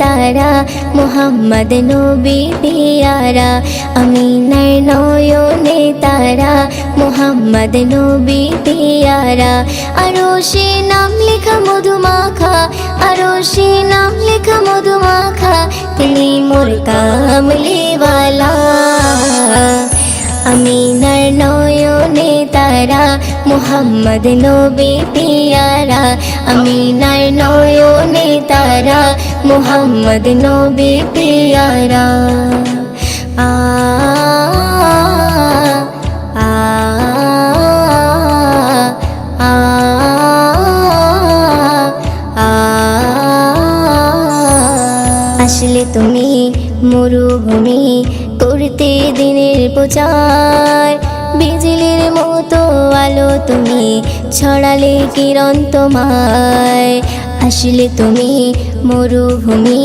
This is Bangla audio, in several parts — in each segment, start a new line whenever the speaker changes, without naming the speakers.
তারা মুহাম্মদ নবী পিয়ারা আমিনার নয়নে তারা মুহাম্মদ নবী পিয়ারা আরশে নাম লেখা মধুমাখা আরশে নাম লেখা মধুমাখা তিনি মোর কামলিওয়ালা আমিনার নয়নে তারা মুহাম্মদ নবী পিয়ারা আমিনার নয়নে তারা মুহাম্মদ নবী পিয়ারা আ আ আ আসলে তুমি মরুভূমি করতে দিনের প্রচার বিজলির মতো আলো তুমি ছড়ালে কিরণ তোমায় আসলে তুমি মরুভূমি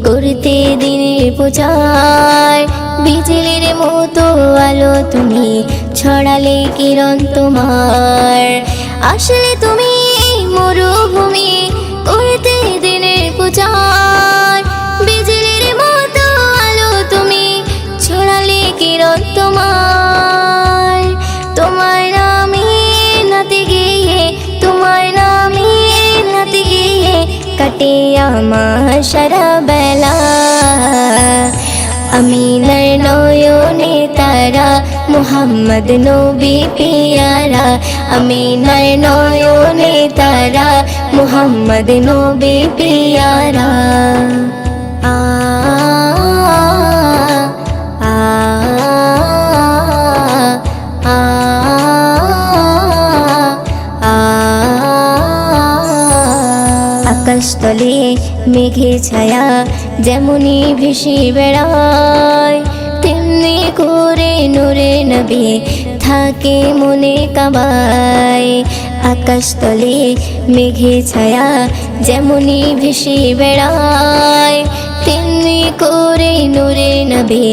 করতে দিনের প্রচার বিজলির মতো আলো তুমি ছড়ালে কিরণ তোমার আসলে তুমি মরুভূমি করতে দিনের প্রচার বিজলির মতো আলো তুমি ছড়ালে কিরণ তোমার তোমার নামে নাতে গিয়ে তোমার নামে নাতে গিয়ে কাটে আমার সারা বেলা আমিনার নয়নে তারা মুহাম্মদ নবী পিয়ারা আমিনার নয়নে তারা মুহাম্মদ নবী পিয়ারা আ আ আ আকাশতলে মেঘে ছায়া যেমনি ভেসে বেড়ায় তেমনি করে নূরে নবী থাকে মনে কাবায় আকাশতলে মেঘে ছায়া যেমনি ভেসে বেড়ায় তেমনি করে নূরে নবী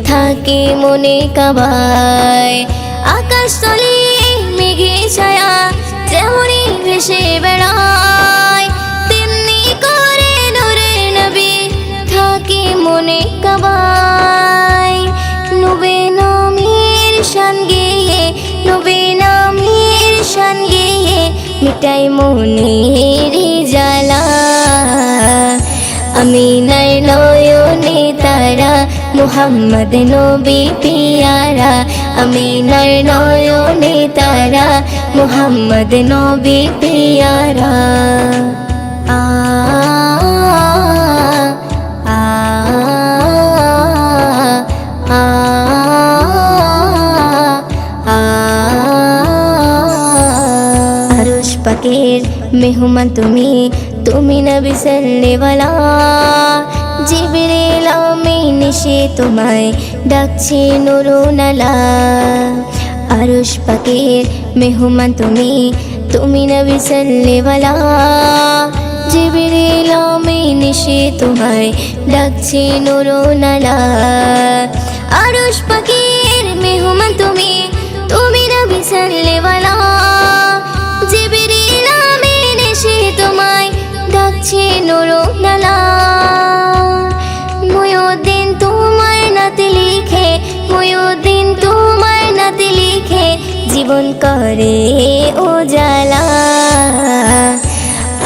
থাকে মনে কাবায় আকাশতলে মেঘে ছায়া যেমনি ভেসে বেড়ায় তেমনি করে নূরে নবী থাকে মনে কাবায় নবী নামের শান গেয়ে নবী নামের শান গেয়ে মিটাই মনের জ্বালা আমিনার নয়নে তারা মুহাম্মদ নবী পিয়ারা আমিনার নয়নে তারা মুহাম্মদ নবী পিয়ারা আ আ আ আরশ পাকের মেহমান তুমি তুমি নবী সাল্লেওয়ালা জিবরিল আমিন এসে তোমায় ডাকছে নুরুনালা আরশ পাকের মেহমান তুমি তুমি নবী সাল্লেওয়ালা জিবরিল আমিন এসে তোমায় ডাকছে নুরুনালা আরশ পাকের মেহমান তুমি তুমি নবী সাল্লেওয়ালা জিবরিল আমিন এসে তোমায় ডাকছে নুরুনালা মুয়ুদ্দিন তোমার নাতে লিখে মুয়ুদ্দিন তোমার নাতে লিখে জীবন করে উজালা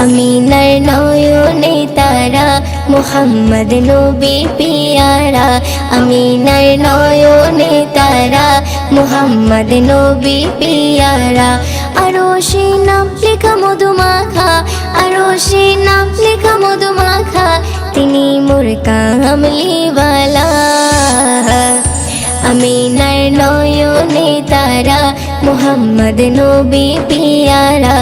আমিনার নয়নে তারা মুহাম্মদ নবী পিয়ারা আমিনার নয়নে তারা মুহাম্মদ নবী পিয়ারা আরশে নাম লেখা মধুমাখা আরশে নাম লেখা মধুমাখা তিনি মোর কামলিওয়ালা আমিনার নয়নে তারা মুহাম্মদ নবী পিয়ারা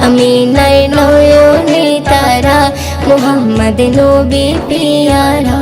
আমিনার নয়নে তারা মুহাম্মদ নবী পিয়ারা।